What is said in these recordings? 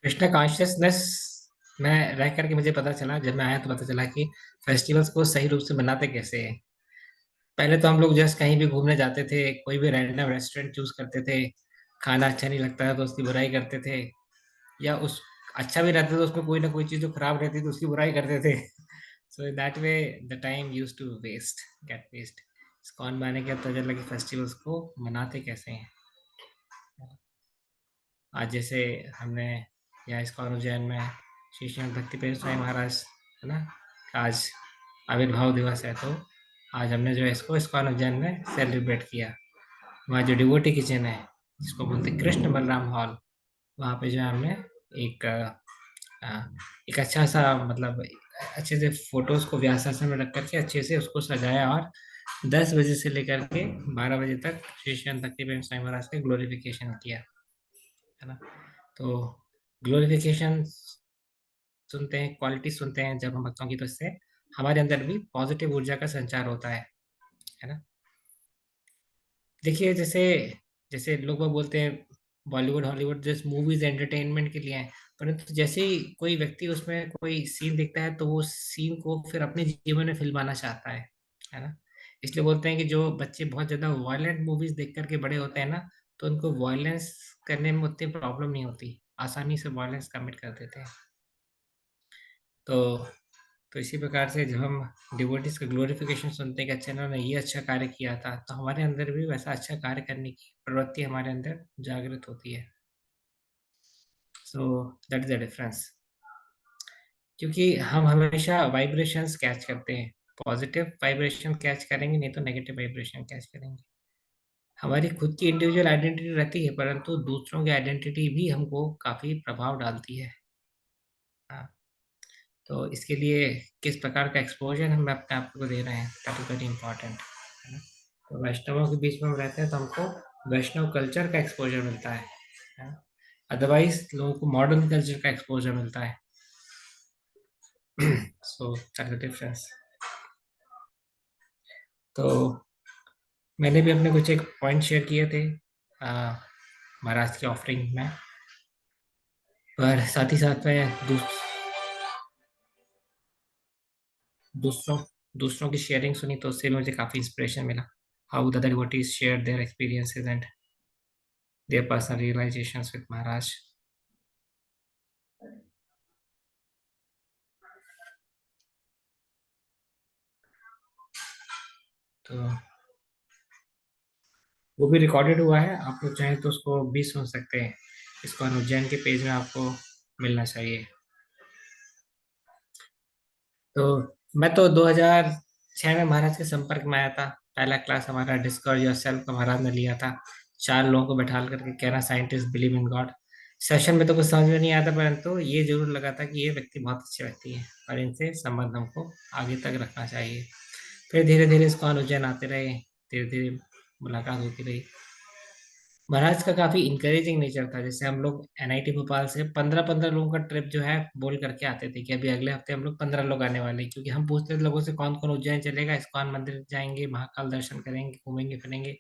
Krishna consciousness में रह करके मुझे पता चला, जब मैं आया तो पता चला कि फेस्टिवल्स को सही रूप से मनाते कैसे हैं। पहले तो हम लोग जस्ट कहीं भी घूमने जाते थे, कोई भी रैंडम रेस्टोरेंट चूज करते थे, खाना अच्छा नहीं लगता था तो उसकी बुराई करते थे, या उस अच्छा भी रहता था तो उसमें कोई ना कोई चीज़ जो खराब रहती थी तो उसकी बुराई करते थे। So in that way the time use to waste get waste. ISKCON में आने के बाद पता चला कि फेस्टिवल्स को मनाते कैसे हैं। आज जैसे हमने यहाँ इस्कॉन उज्जैन में श्री श्रीमद् भक्ति प्रेम स्वामी महाराज, है ना, आज आविर्भाव दिवस है, तो आज हमने जो है इसको इस्कॉन उज्जैन में सेलिब्रेट किया। वहाँ जो डिवोटी किचन है, जिसको बोलते हैं कृष्ण बलराम हॉल, वहाँ पे जो है हमने एक एक अच्छा सा, मतलब अच्छे से फोटोज को व्यासासन में रख करके अच्छे से उसको सजाया, और 10 बजे से लेकर के 12 बजे तक श्री श्री भक्ति प्रेम स्वामी महाराज का ग्लोरिफिकेशन किया, है ना। तो ग्लोरिफिकेशन सुनते हैं, क्वालिटी सुनते हैं जब हम भक्तों की, तो इससे हमारे अंदर भी पॉजिटिव ऊर्जा का संचार होता है ना। देखिए, जैसे जैसे लोग बाग बोलते हैं बॉलीवुड हॉलीवुड जैसे मूवीज एंटरटेनमेंट के लिए हैं, परंतु जैसे ही कोई व्यक्ति उसमें कोई सीन देखता है तो वो सीन को फिर अपने जीवन में फिल्माना चाहता है ना। इसलिए बोलते हैं कि जो बच्चे बहुत ज्यादा वायलेंट मूवीज देख करके बड़े होते हैं ना, तो उनको वायलेंस करने में उतनी प्रॉब्लम नहीं होती, आसानी से वायलेंस कमिट कर देते हैं। तो तो इसी प्रकार से जब हम डिवोटीज का ग्लोरिफिकेशन सुनते हैं कि अच्छा इन्होंने ये अच्छा कार्य किया था, तो हमारे अंदर भी वैसा अच्छा कार्य करने की प्रवृत्ति हमारे अंदर जागृत होती है। सो दैट इज द डिफरेंस। क्योंकि हम हमेशा वाइब्रेशंस कैच करते हैं, पॉजिटिव वाइब्रेशन कैच करेंगे, नहीं तो नेगेटिव वाइब्रेशन कैच करेंगे। हमारी खुद की इंडिविजुअल आइडेंटिटी रहती है, परंतु दूसरों की आइडेंटिटी भी हमको काफी प्रभाव डालती है। हाँ, तो इसके लिए किस प्रकार का एक्सपोजर हम अपने आप को दे रहे हैं, दैट इज वेरी इंपॉर्टेंट, है ना। तो वैष्णवों के बीच में हम रहते हैं तो हमको वैष्णव कल्चर का एक्सपोजर मिलता है ना। अदरवाइज लोगों को मॉडर्न कल्चर का एक्सपोजर मिलता है। So that's the difference. तो मैंने भी अपने कुछ एक पॉइंट शेयर किए थे आ, महाराज की ऑफरिंग में, पर साथ ही साथ में दूसरों दूसरों की शेयरिंग सुनी, तो उससे मुझे काफ़ी इंस्पिरेशन मिला। How the other devotees shared their experiences and their personal realizations with Maharaj. तो वो भी रिकॉर्डेड हुआ है, आप लोग चाहें तो उसको भी सुन सकते हैं। इसको अनुजैन के पेज में आपको मिलना चाहिए। तो मैं तो 2006 में महाराज के संपर्क में आया था। पहला क्लास हमारा डिस्कवर योरसेल्फ का महाराज ने लिया था। 4 लोगों को बैठा करके कहना scientist believe in God. Session में तो कुछ समझ में नहीं आता, परंतु ये जरूर लगा था कि ये व्यक्ति बहुत अच्छे व्यक्ति हैं और इनसे संबंध हमको आगे तक रखना चाहिए। फिर धीरे धीरे इसको अनुजैन आते रहे, धीरे धीरे मुलाकात होती रही। महाराज का काफी इंकरेजिंग नेचर था। जैसे हम लोग एनआईटी भोपाल से 15-15 लोगों का ट्रिप जो है बोल करके आते थे कि अभी अगले हफ्ते हम लोग 15 लोग आने वाले हैं, क्योंकि हम पूछते थे लोगों से कौन कौन उज्जैन चलेगा, इस्कॉन मंदिर जाएंगे, महाकाल दर्शन करेंगे, घूमेंगे फिरेंगे।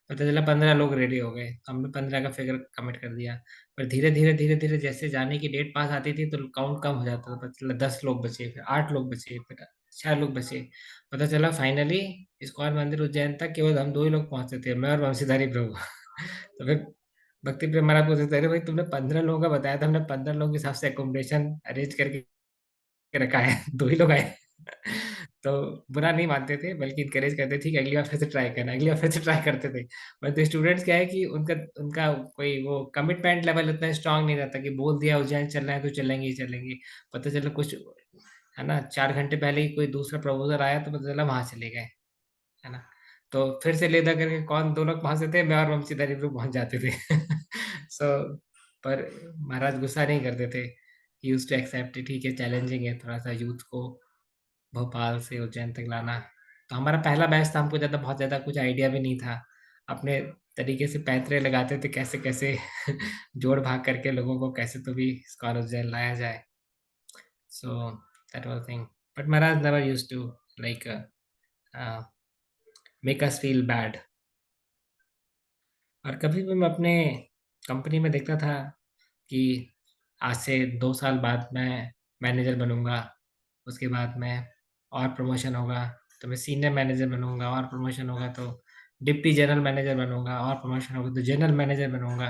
पता चला 15 लोग रेडी हो गए, तो हमने 15 का फिगर कमिट कर दिया। पर धीरे धीरे जैसे जाने की डेट पास आती थी तो काउंट कम हो जाता था। पता चला 10 लोग बचे, फिर 8 लोग बचे, फिर 6 लोग बचे। पता चला फाइनली इस्कॉन मंदिर उज्जैन तक केवल हम 2 ही लोग पहुंचे थे, मैं और वंशीधारी प्रभु। तो फिर भक्ति प्रेम महाराज पूछते थे, अरे भाई तुमने 15 लोगों का बताया था, हमने 15 लोगों के हिसाब से एकोमोडेशन अरेंज करके रखा है, 2 ही लोग आए। तो बुरा नहीं मानते थे, बल्कि इनकरेज करते थे कि अगली बार फिर से ट्राई करना, अगली बार फिर से ट्राई करते थे। तो स्टूडेंट्स क्या है कि उनका उनका कोई वो कमिटमेंट लेवल उतना स्ट्रांग नहीं रहता कि बोल दिया उज्जैन चल रहा है तो चलेंगे ही चलेंगे। पता चला कुछ, है ना, 4 घंटे पहले ही कोई दूसरा प्रपोजल आया तो पता चला वहां चले गए, है ना। तो फिर से लेदा करके कौन 2 लोग पहुंचते थे, मैं और वंशीधर लोग पहुंच जाते थे। सो पर महाराज गुस्सा नहीं करते थे, यूज टू एक्सेप्ट, ठीक है चैलेंजिंग है थोड़ा सा यूथ को भोपाल से उज्जैन तक लाना। तो हमारा पहला बैच था, हमको ज़्यादा बहुत ज़्यादा कुछ आइडिया भी नहीं था। अपने तरीके से पैंतरे लगाते थे कैसे कैसे जोड़ भाग करके लोगों को कैसे तो भी इस्कॉन उज्जैन लाया जाए। So that was thing, but Maharaj never use to like make us feel bad. और कभी भी मैं अपने कंपनी में देखता था कि आज से 2 साल बाद मैं मैनेजर बनूंगा, उसके बाद मैं और प्रमोशन होगा तो मैं सीनियर मैनेजर बनूंगा, और प्रमोशन होगा तो डिप्टी जनरल मैनेजर बनूंगा, और प्रमोशन होगा तो जनरल मैनेजर बनूंगा,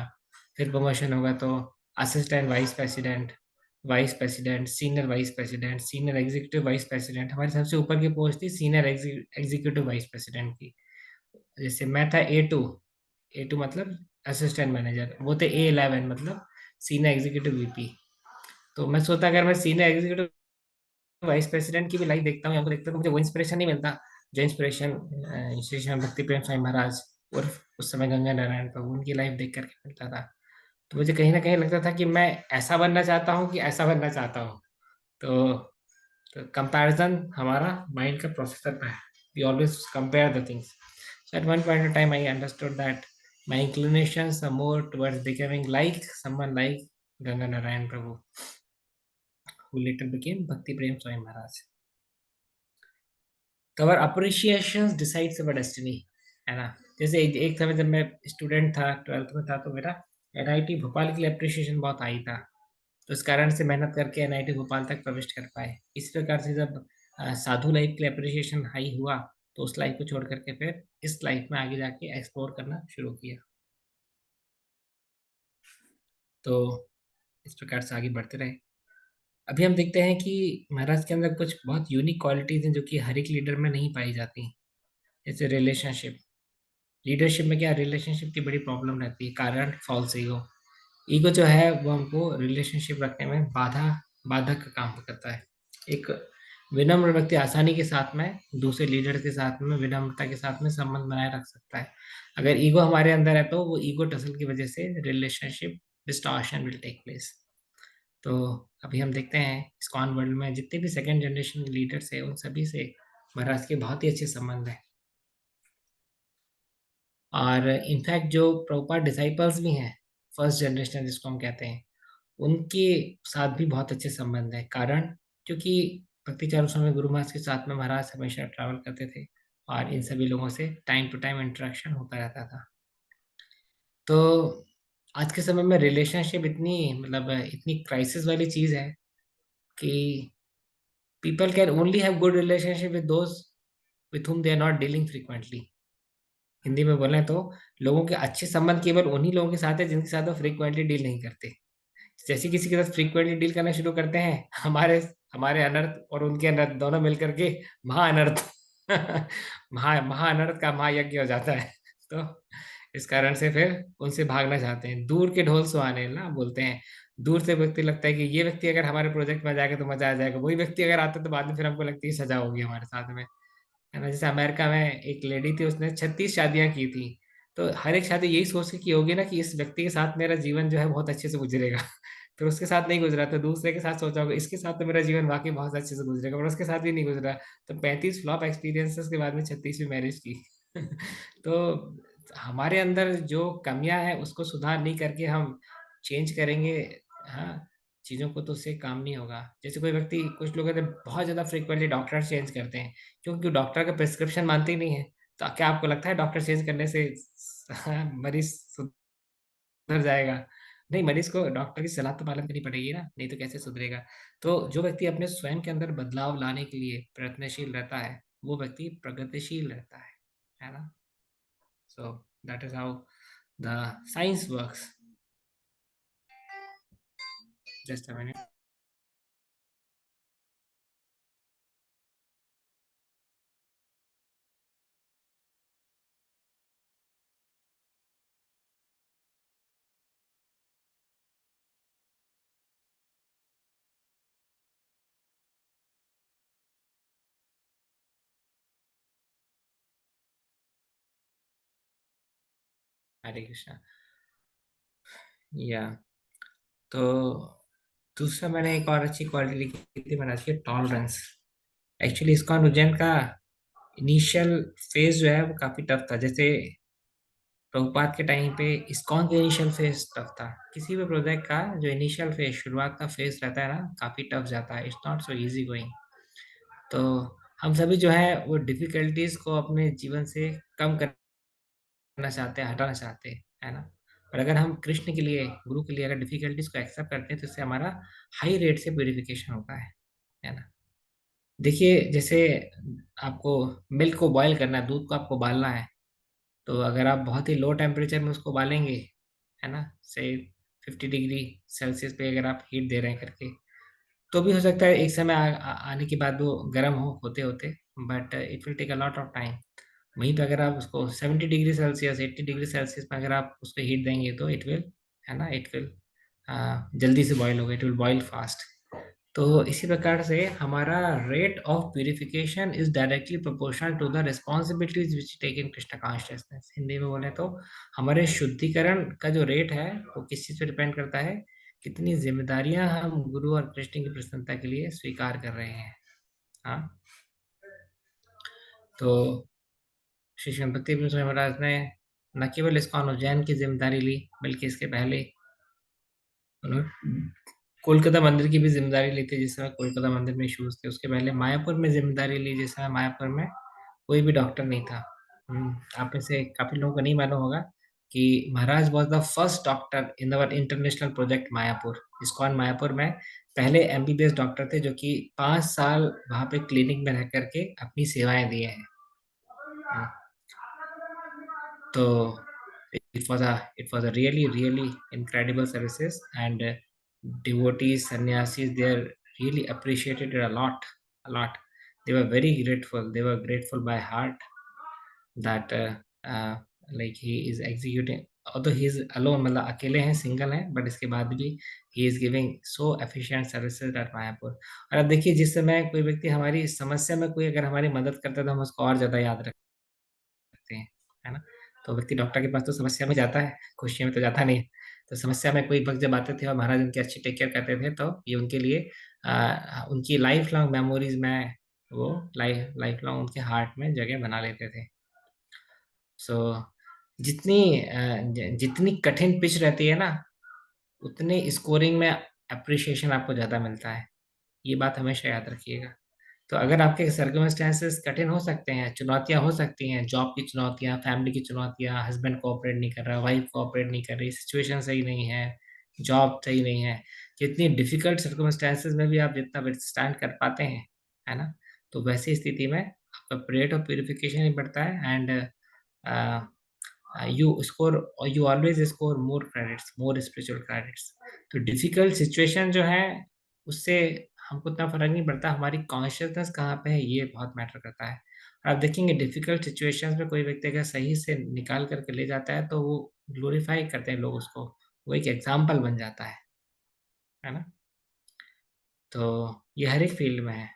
फिर प्रमोशन होगा तो assistant vice president, vice president, senior vice president, senior executive vice president. हमारी सबसे ऊपर की पोस्ट थी सीनियर एग्जीक्यूटिव वाइस प्रेसिडेंट की। जैसे मैं था A2, A2 मतलब असिस्टेंट मैनेजर, वो थे A11 मतलब सीनियर एग्जीक्यूटिव VP। तो मैं सोचता अगर मैं सीनियर एग्जीक्यूटिव वाइस प्रेसिडेंट की भी लाइफ देखता हूँ या देखता हूँ तो मुझे वो इंस्पिरेशन नहीं मिलता जो इंस्पिरेशन श्री श्री भक्ति प्रेम स्वामी महाराज और उस समय गंगा नारायण प्रभु उनकी लाइफ देख करके मिलता था। तो मुझे कहीं ना कहीं लगता था कि मैं ऐसा बनना चाहता हूँ कि ऐसा बनना चाहता हूँ। तो, तो कंपैरिजन हमारा माइंड का प्रोसेसर है। We always compare the things. So at one point of time, I understood that my inclinations are more towards becoming like someone like Ganga Narayan Prabhu, who later became Bhakti Prem Swami Maharaj. तो our appreciations decides our destiny, है ना। जैसे एक समय जब मैं student था, 12th में था, तो मेरा NIT भोपाल के लिए अप्रिशिएशन बहुत हाई था। तो इस कारण से मेहनत करके NIT भोपाल तक प्रविष्ट कर पाए। इस प्रकार से जब साधु लाइफ के लिए अप्रिशिएशन हाई हुआ तो उस लाइफ को छोड़ करके फिर इस लाइफ में आगे जाके एक्सप्लोर करना शुरू किया। तो इस प्रकार से आगे बढ़ते रहे। अभी हम देखते हैं कि महाराज के अंदर कुछ बहुत यूनिक क्वालिटीज हैं जो कि हर एक लीडर में नहीं पाई जाती। जैसे रिलेशनशिप। लीडरशिप में क्या रिलेशनशिप की बड़ी प्रॉब्लम रहती है, कारण फॉल्स ईगो। ईगो जो है वो हमको रिलेशनशिप रखने में बाधक का काम करता है। एक विनम्र व्यक्ति आसानी के साथ में दूसरे लीडर के साथ में विनम्रता के साथ में संबंध बनाए रख सकता है। अगर ईगो हमारे अंदर है तो वो ईगो टसल की वजह से relationship distortion will take place. तो अभी हम देखते हैं इस्कॉन वर्ल्ड में जितने भी सेकंड जनरेशन लीडर्स हैं उन सभी से महाराज के बहुत ही अच्छे संबंध हैं। और इनफैक्ट जो प्रभुपाद डिसाइपल्स भी हैं, फर्स्ट जनरेशन जिसको हम कहते हैं, उनके साथ भी बहुत अच्छे संबंध है। कारण क्योंकि भक्ति चारू स्वामी गुरु महाराज के साथ में महाराज हमेशा ट्रैवल करते थे और इन सभी लोगों से टाइम टू टाइम इंटरेक्शन होता रहता था। तो आज के समय में रिलेशनशिप इतनी मतलब इतनी क्राइसिस वाली चीज है कि people can only have good relationship with those with whom they are not dealing frequently। Hindi में बोलें तो लोगों के अच्छे संबंध केवल उन्हीं लोगों के साथ है जिनके साथ वो फ्रीक्वेंटली डील नहीं करते। जैसे किसी के साथ फ्रीक्वेंटली डील करना शुरू करते हैं, हमारे हमारे अनर्थ और उनके अनर्थ दोनों मिलकर के महा अनर्थ महा अनर्थ का महायज्ञ हो जाता है। तो इस कारण से फिर उनसे भागना चाहते हैं। दूर के ढोल सुहाने ना बोलते हैं। दूर से व्यक्ति लगता है कि ये व्यक्ति अगर हमारे प्रोजेक्ट में आ जाएगा तो मजा आ जाएगा, वही व्यक्ति अगर आता है तो बाद में फिर हमको लगती है सजा होगी हमारे साथ में, है ना। जैसे अमेरिका में एक लेडी थी, उसने 36 शादियां की थी। तो हर एक शादी यही सोच के की होगी ना कि इस व्यक्ति के साथ मेरा जीवन जो है बहुत अच्छे से गुजरेगा। फिर उसके साथ नहीं गुजरा तो दूसरे के साथ सोचा होगा इसके साथ तो मेरा जीवन वाकई बहुत अच्छे से गुजरेगा, पर उसके साथ भी नहीं गुजरा। तो 35 फ्लॉप एक्सपीरियंसेस के बाद में 36वीं मैरिज की। तो हमारे अंदर जो कमियां हैं उसको सुधार नहीं करके हम चेंज करेंगे, हाँ, चीज़ों को, तो उससे काम नहीं होगा। जैसे कोई व्यक्ति, कुछ लोग कहते हैं बहुत ज़्यादा फ्रीक्वेंटली डॉक्टर चेंज करते हैं क्योंकि डॉक्टर का प्रिस्क्रिप्शन मानते ही नहीं है। तो क्या आपको लगता है डॉक्टर चेंज करने से मरीज सुधर जाएगा? नहीं, मरीज को डॉक्टर की सलाह तो पालन करनी पड़ेगी ना, नहीं तो कैसे सुधरेगा। तो जो व्यक्ति अपने स्वयं के अंदर बदलाव लाने के लिए प्रयत्नशील रहता है वो व्यक्ति प्रगतिशील रहता है ना। So that is how the science works. Just a minute. Hare Krishna. या तो दूसरा मैंने एक और अच्छी क्वालिटी लिखी थी महाराज की, टॉलरेंस। एक्चुअली इस्कॉन उज्जैन का इनिशियल फेज जो है वो काफी टफ था। जैसे प्रभुपाद के टाइम पे इस्कॉन का इनिशियल फेज टफ था। किसी भी प्रोजेक्ट का जो इनिशियल फेज, शुरुआत का फेज रहता है ना, काफी टफ जाता है। It's not so easy going. तो हम सभी जो है वो डिफिकल्टीज को अपने जीवन से कम करना चाहते हैं, हटाना चाहते हैं, है ना। और अगर हम कृष्ण के लिए, गुरु के लिए अगर डिफिकल्टीज को एक्सेप्ट करते हैं तो इससे हमारा हाई रेट से प्यूरिफिकेशन होता है ना। देखिए जैसे आपको मिल्क को बॉईल करना है, दूध को आपको उबालना है, तो अगर आप बहुत ही लो टेम्परेचर में उसको उबालेंगे, है ना, से 50 डिग्री सेल्सियस पे अगर आप हीट दे रहे हैं करके, तो भी हो सकता है एक समय आने के बाद वो गर्म होते होते, but it will take a lot of time. वहीं पे अगर आप उसको 70 डिग्री सेल्सियस, 80 डिग्री सेल्सियस में अगर आप उसको हीट देंगे तो इट विल, है ना, इट विल जल्दी से बॉईल होगा, इट विल बॉईल फास्ट। तो इसी प्रकार से हमारा rate of purification is directly proportional to the responsibilities which take in Krishna consciousness. Hindi में बोले तो हमारे शुद्धिकरण का जो रेट है वो किस चीज पर डिपेंड करता है, कितनी जिम्मेदारियां हम गुरु और कृष्ण की प्रसन्नता के लिए स्वीकार कर रहे हैं। हाँ, तो श्री गणपति बिस्वा महाराज ने न केवल इस्कॉन उज्जैन की जिम्मेदारी ली, बल्कि इसके पहले उन्होंने कोलकाता मंदिर की भी जिम्मेदारी ली थी जिस समय कोलकाता मंदिर में इश्यूज थे। उसके पहले मायापुर में जिम्मेदारी ली जिस समय मायापुर में कोई भी डॉक्टर नहीं था। आप में से काफी लोगों को नहीं मालूम होगा कि Maharaj was the first doctor in our international project Mayapur. ISKCON Mayapur में पहले एमबीबीएस डॉक्टर थे जो कि 5 साल वहां पे क्लिनिक में रह करके अपनी सेवाएं दिए हैं। हम्म, तो it was a really incredible services, and devotees, sannyasis, they are really appreciated it a lot. They were very grateful, they were grateful by heart that like he is executing, although he is alone, मतलब अकेले हैं, single हैं, but इसके बाद भी he is giving so efficient services at Mayapur. और अब देखिए जिस समय कोई व्यक्ति हमारी समस्या में कोई अगर हमारी मदद करता है तो हम उसको और ज्यादा याद रखते हैं, है ना। तो व्यक्ति डॉक्टर के पास तो समस्या में जाता है, खुशियों में तो जाता नहीं है। तो समस्या में कोई वक्त जब आते थे और महाराज उनकी अच्छी टेक केयर करते थे तो ये उनके लिए उनकी लाइफ लॉन्ग मेमोरीज में, वो लाइफ लाइफ लॉन्ग उनके हार्ट में जगह बना लेते थे। सो जितनी जितनी कठिन पिच रहती है ना, उतनी स्कोरिंग में अप्रिशिएशन आपको ज्यादा मिलता है। ये बात हमेशा याद रखिएगा। तो अगर आपके सर्कमस्टेंसेस कठिन हो सकते हैं, चुनौतियां हो सकती हैं, जॉब की चुनौतियां, फैमिली की चुनौतियां, हस्बैंड कोऑपरेट नहीं कर रहा, वाइफ कोऑपरेट नहीं कर रही, सिचुएशन सही नहीं है, जॉब सही नहीं है, जितनी डिफिकल्ट सर्कमस्टेंसेस में भी आप जितना विथस्टैंड कर पाते हैं, है ना, तो वैसी स्थिति में आपका रेट ऑफ प्यूरिफिकेशन ही बढ़ता है, and you always score more credits, more spiritual credits. तो डिफिकल्ट सिचुएशन जो है उससे हमको इतना फर्क नहीं पड़ता, हमारी कॉन्शियसनेस कहाँ पे है ये बहुत मैटर करता है। और आप देखेंगे डिफिकल्ट सिचुएशंस में कोई व्यक्ति अगर सही से निकाल करके ले जाता है तो वो ग्लोरीफाई करते हैं लोग उसको, वो एक एग्जाम्पल बन जाता है ना। तो ये हर एक फील्ड में है,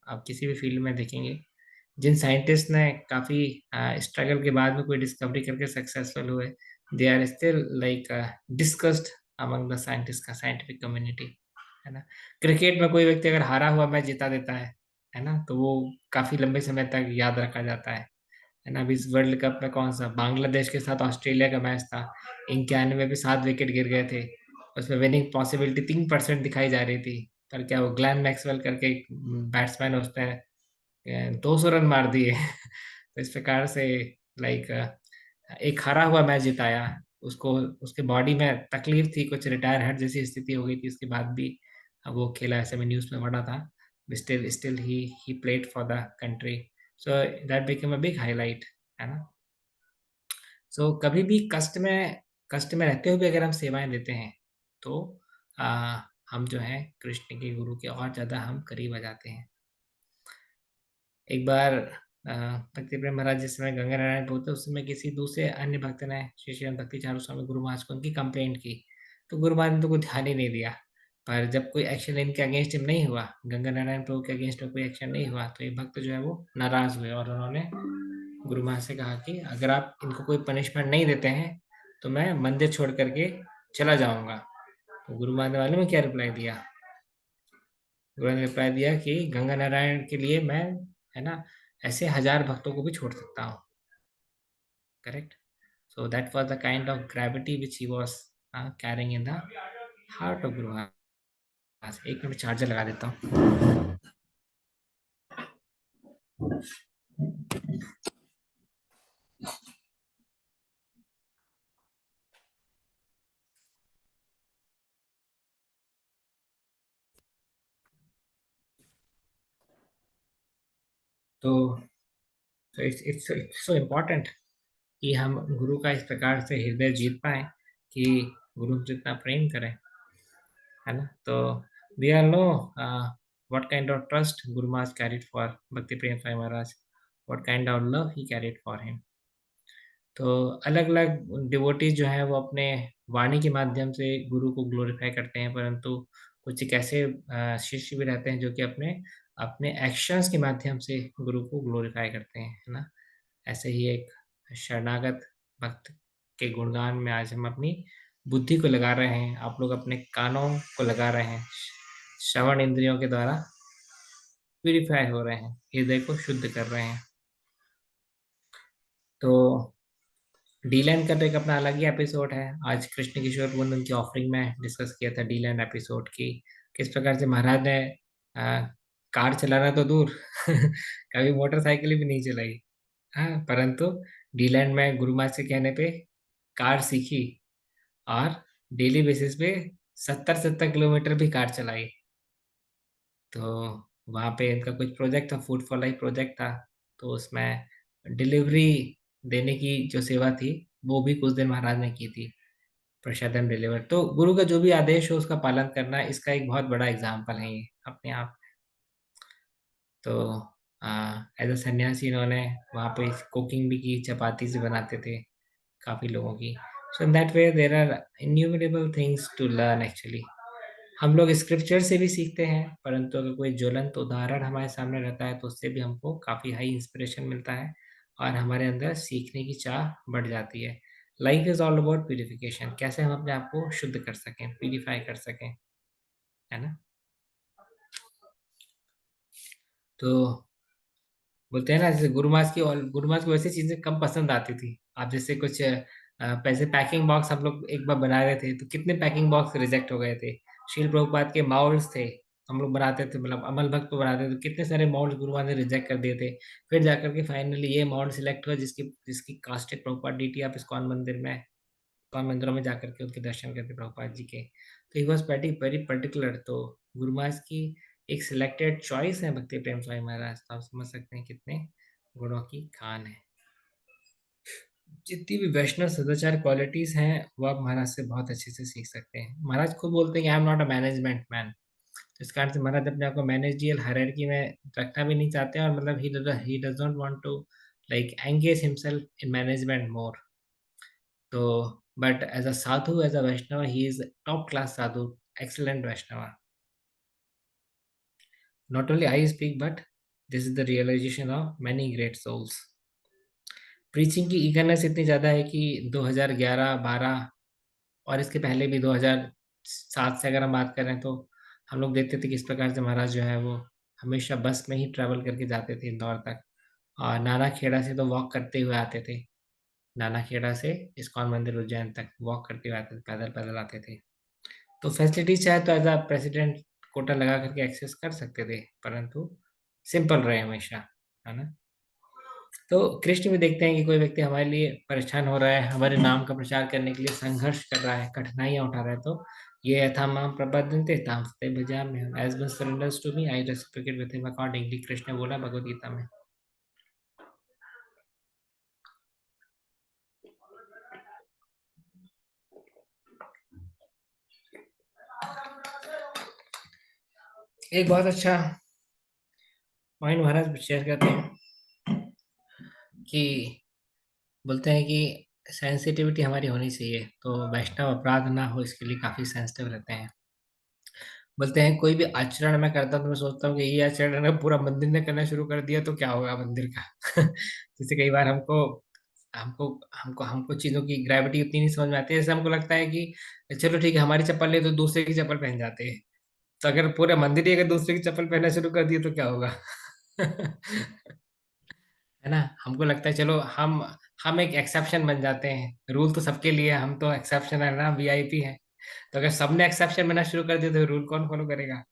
आप किसी भी फील्ड में देखेंगे जिन साइंटिस्ट ने काफी स्ट्रगल के बाद में कोई डिस्कवरी करके सक्सेसफुल हुए, they are still like discussed among the scientist का साइंटिफिक कम्युनिटी, है ना। क्रिकेट में कोई व्यक्ति अगर हारा हुआ मैच जिता देता है ना, तो वो काफी लंबे समय तक याद रखा जाता है ना। अभी इस वर्ल्ड कप में कौन सा बांग्लादेश के साथ ऑस्ट्रेलिया का मैच था, 91 में भी 7 विकेट गिर गए थे, उसमें विनिंग पॉसिबिलिटी 3% दिखाई जा रही थी, पर क्या वो ग्लैन मैक्सवेल करके बैट्समैन उसने 200 रन मार दिए। तो इस प्रकार से लाइक एक हारा हुआ मैच जिताया, उसको उसके बॉडी में तकलीफ थी, कुछ रिटायर हट जैसी स्थिति हो गई थी, उसके बाद भी वो खेला, ऐसे में न्यूज में पढ़ा था। Still still he played for the country, so that became a big highlight, है ना। सो कभी भी कष्ट में रहते हुए भी अगर हम सेवाएं देते हैं तो हम जो है कृष्ण के गुरु के और ज्यादा हम करीब आ जाते हैं। एक बार भक्ति प्रेम महाराज जिस समय गंगा नारायण बोलते उस समय किसी दूसरे अन्य भक्त ने श्री श्री भक्ति चारू स्वामी गुरु महाराज को उनकी कंप्लेंट की, तो गुरु महाराज ने तो कोई ध्यान ही नहीं दिया। पर जब कोई एक्शन इनके अगेंस्ट में नहीं हुआ, गंगा नारायण प्रभु के अगेंस्ट में कोई एक्शन नहीं हुआ, तो ये भक्त जो है वो नाराज हुए और उन्होंने गुरु महाराज से कहा कि अगर आप इनको कोई पनिशमेंट नहीं देते हैं तो मैं मंदिर छोड़ करके चला जाऊंगा। तो गुरु महाराज ने मालूम है क्या रिप्लाई दिया? गुरु ने रिप्लाई दिया कि गंगा नारायण के लिए मैं, है ना, ऐसे 1000 भक्तों को भी छोड़ सकता हूँ। Correct. So that was the kind of gravity which he was carrying in the heart of Guru Maharaj. एक मिनट चार्जर लगा देता हूँ। तो इट्स इट्स सो इम्पोर्टेंट कि हम गुरु का इस प्रकार से हृदय जीत पाए कि गुरु हमसे इतना प्रेम करें, है ना। तो we are know what kind of trust Guru Maharaj carried for Bhakti Prem Sai Maharaj, what kind of love he carried for him. तो अलग अलग डिवोटीज जो है वो अपने वाणी के माध्यम से गुरु को ग्लोरीफाई करते हैं, परंतु कुछ एक ऐसे शिष्य भी रहते हैं जो कि अपने अपने एक्शंस के माध्यम से गुरु को ग्लोरीफाई करते हैं, है ना। ऐसे ही एक शरणागत भक्त के गुणगान में आज हम अपनी बुद्धि को लगा रहे हैं, आप लोग अपने कानों को लगा रहे हैं, श्रवण इंद्रियों के द्वारा प्यूरिफाई हो रहे हैं, हृदय को शुद्ध कर रहे हैं। तो डीलैंड का तो एक अपना अलग ही एपिसोड है। आज कृष्ण किशोर वंदन की ऑफरिंग में डिस्कस किया था डीलैंड एपिसोड की, किस प्रकार से महाराज ने आ, कार चलाना तो दूर कभी मोटरसाइकिल भी नहीं चलाई, हाँ, परंतु डीलैंड में गुरु महाराज के कहने पे कार सीखी और डेली बेसिस पे 70-70 किलोमीटर भी कार चलाई। तो वहाँ पे इनका कुछ प्रोजेक्ट था, फूड फॉर लाइफ प्रोजेक्ट था, तो उसमें डिलीवरी देने की जो सेवा थी वो भी कुछ दिन महाराज ने की थी, प्रसादम डिलीवर। तो गुरु का जो भी आदेश हो उसका पालन करना, इसका एक बहुत बड़ा एग्जाम्पल है ये अपने आप। तो एज अ सन्यासी इन्होंने वहाँ पे कुकिंग भी की, चपाती से बनाते थे काफी लोगों की। So in that way there are innumerable things to learn actually. हम लोग स्क्रिप्चर से भी सीखते हैं, परंतु अगर कोई ज्वलंत उदाहरण हमारे सामने रहता है तो उससे भी हमको काफी हाई इंस्पिरेशन मिलता है और हमारे अंदर सीखने की चाह बढ़ जाती है। Life is all about purification, कैसे हम अपने आप को शुद्ध कर सकें, प्यूरिफाई कर सकें, है ना। तो बोलते हैं ना, जैसे गुरुमास की, और गुरुमास को वैसे चीजें कम पसंद आती थी। आप जैसे कुछ पैसे पैकिंग बॉक्स हम लोग एक बार बना रहे थे तो कितने पैकिंग बॉक्स रिजेक्ट हो गए थे। शील प्रभुपाद के माउल्स थे, हम लोग बनाते थे, मतलब अमल भक्त को बनाते थे, तो कितने सारे माउल्स गुरुमास ने रिजेक्ट कर दिए थे। फिर जाकर के फाइनली ये माउल्ट सिलेक्ट हुआ जिसकी जिसकी कास्टेड प्रभुपाद डीटी आप इस्कॉन मंदिर में, इस्कॉन मंदिरों में जाकर के उनके दर्शन करते प्रभुपाद जी के। तो he was very very particular. तो गुरुमास की एक सिलेक्टेड चॉइस है भक्ति प्रेम स्वामी महाराज, तो आप समझ सकते हैं कितने गुणों की खान है। जितनी भी वैष्णव सदाचार क्वालिटीज हैं वो आप महाराज से बहुत अच्छे से सीख सकते हैं। महाराज खुद बोलते हैं कि I am not a management man. तो इस कारण से महाराज अपने आप को मैनेजियल हायरार्की में रखना भी नहीं चाहते, और मतलब he does not want to like engage himself in management more. तो but as a sadhu, as a Vaishnava, he is top class sadhu, excellent Vaishnava. Not only I speak, but this is the realization of many great souls. Preaching की eagerness इतनी ज़्यादा है कि 2011-12 और इसके पहले भी 2007 से अगर हम बात करें तो हम लोग देखते थे किस प्रकार से महाराज जो है वो हमेशा बस में ही ट्रैवल करके जाते थे इंदौर तक, और नाना खेड़ा से तो वॉक करते हुए आते थे। नाना खेड़ा से इस्कॉन मंदिर उज्जैन तक वॉक करते हुए आते थे, पैदल पैदल आते थे। तो फैसिलिटीज चाहे तो एज अ प्रेसिडेंट कोटा लगा करके एक्सेस कर सकते थे, परंतु सिंपल रहे हमेशा, है ना। तो कृष्ण में देखते हैं कि कोई व्यक्ति हमारे लिए परेशान हो रहा है, हमारे नाम का प्रचार करने के लिए संघर्ष कर रहा है, कठिनाइयां उठा रहा है, तो ये यथा माम प्रपद्यन्ते तां ते भजाम्यहम्, as one surrenders to me I reciprocate with him accordingly, Krishna ने बोला भगवद गीता में। एक बहुत अच्छा पॉइंट महाराज शेयर करते हैं कि बोलते हैं कि सेंसिटिविटी हमारी होनी चाहिए, तो वैष्णव अपराध ना हो इसके लिए काफी सेंसिटिव रहते हैं। बोलते हैं कोई भी आचरण मैं करता हूँ तो मैं सोचता हूँ कि ये आचरण अगर पूरा मंदिर ने करना शुरू कर दिया तो क्या होगा मंदिर का। जैसे कई बार हमको हमको हमको हमको चीजों की ग्रेविटी उतनी नहीं समझ में आती है, जैसे हमको लगता है कि चलो ठीक है हमारी चप्पल ले तो दूसरे की चप्पल पहन जाते हैं, तो अगर पूरे मंदिर ही अगर दूसरे की चप्पल पहनना शुरू कर दिए तो क्या होगा। है ना। हमको लगता है चलो हम एक एक्सेप्शन बन जाते हैं, रूल तो सबके लिए है, हम तो एक्सेप्शन है ना, वीआईपी है। तो अगर सबने एक्सेप्शन बनना शुरू कर दिया तो रूल कौन फॉलो करेगा,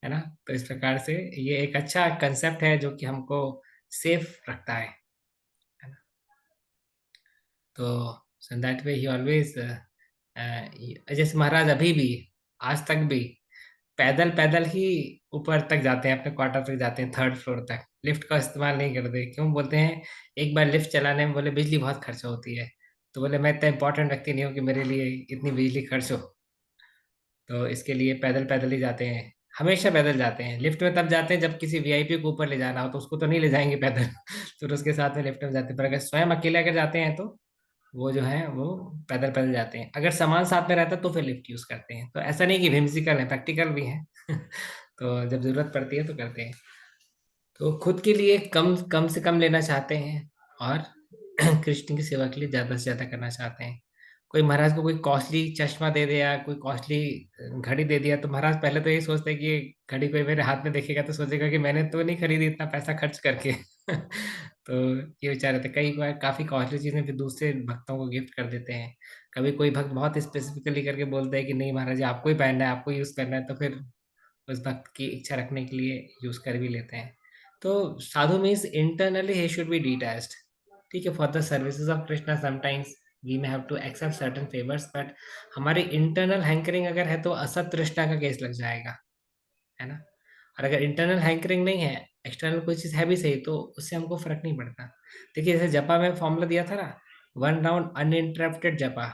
है ना। तो इस प्रकार से ये एक अच्छा कंसेप्ट है जो कि हमको सेफ रखता है ना। तो so that way he always, जैसे महाराज अभी भी, आज तक भी पैदल पैदल ही ऊपर तक जाते हैं, अपने क्वार्टर तक जाते हैं, थर्ड फ्लोर तक। लिफ्ट का इस्तेमाल नहीं करते, क्यों बोलते हैं? एक बार लिफ्ट चलाने में बोले बिजली बहुत खर्च होती है। तो बोले मैं इतना इंपॉर्टेंट व्यक्ति नहीं हूँ कि मेरे लिए इतनी बिजली खर्च हो। तो इसके लिए पैदल पैदल ही जाते हैं। हमेशा पैदल जाते हैं। लिफ्ट में तब जाते हैं जब किसी वीआईपी को ऊपर ले जाना हो, तो उसको तो नहीं ले जाएंगे पैदल तो उसके साथ में लिफ्ट में जाते हैं। पर अगर स्वयं अकेले अगर जाते हैं तो वो जो है वो पैदल पैदल जाते हैं। अगर सामान साथ में रहता है तो फिर लिफ्ट यूज करते हैं। तो ऐसा नहीं कि whimsical है, प्रैक्टिकल भी है तो जब जरूरत पड़ती है तो करते हैं। तो खुद के लिए कम कम से कम लेना चाहते हैं, और कृष्ण की सेवा के लिए ज्यादा से ज्यादा करना चाहते हैं। कोई महाराज को कोई कॉस्टली चश्मा दे दिया, कोई कॉस्टली घड़ी दे दिया, तो महाराज पहले तो यही सोचते हैं कि ये घड़ी कोई मेरे हाथ में देखेगा तो सोचेगा कि मैंने तो नहीं खरीदी इतना पैसा खर्च करके तो ये विचार रहते हैं। कई बार काफी कॉस्टली चीजें फिर दूसरे भक्तों को गिफ्ट कर देते हैं। कभी कोई भक्त बहुत स्पेसिफिकली करके बोलते हैं कि नहीं महाराज जी, आपको ही पहनना है, आपको यूज करना है, तो फिर उस भक्त की इच्छा रखने के लिए यूज कर भी लेते हैं। तो sadhu means internally he should be detached. ठीक है, for the services of Krishna sometimes we may have to accept certain favours, but हमारी इंटरनल हैंकरिंग अगर है तो असत तृष्णा का केस लग जाएगा, है ना? और अगर इंटरनल हैंकरिंग नहीं है, एक्सटर्नल कोई चीज है भी सही, तो उससे हमको फर्क नहीं पड़ता। देखिए, जैसे जपा में फॉर्मूला दिया था ना, 1 राउंड अनइंटरप्टेड जपा।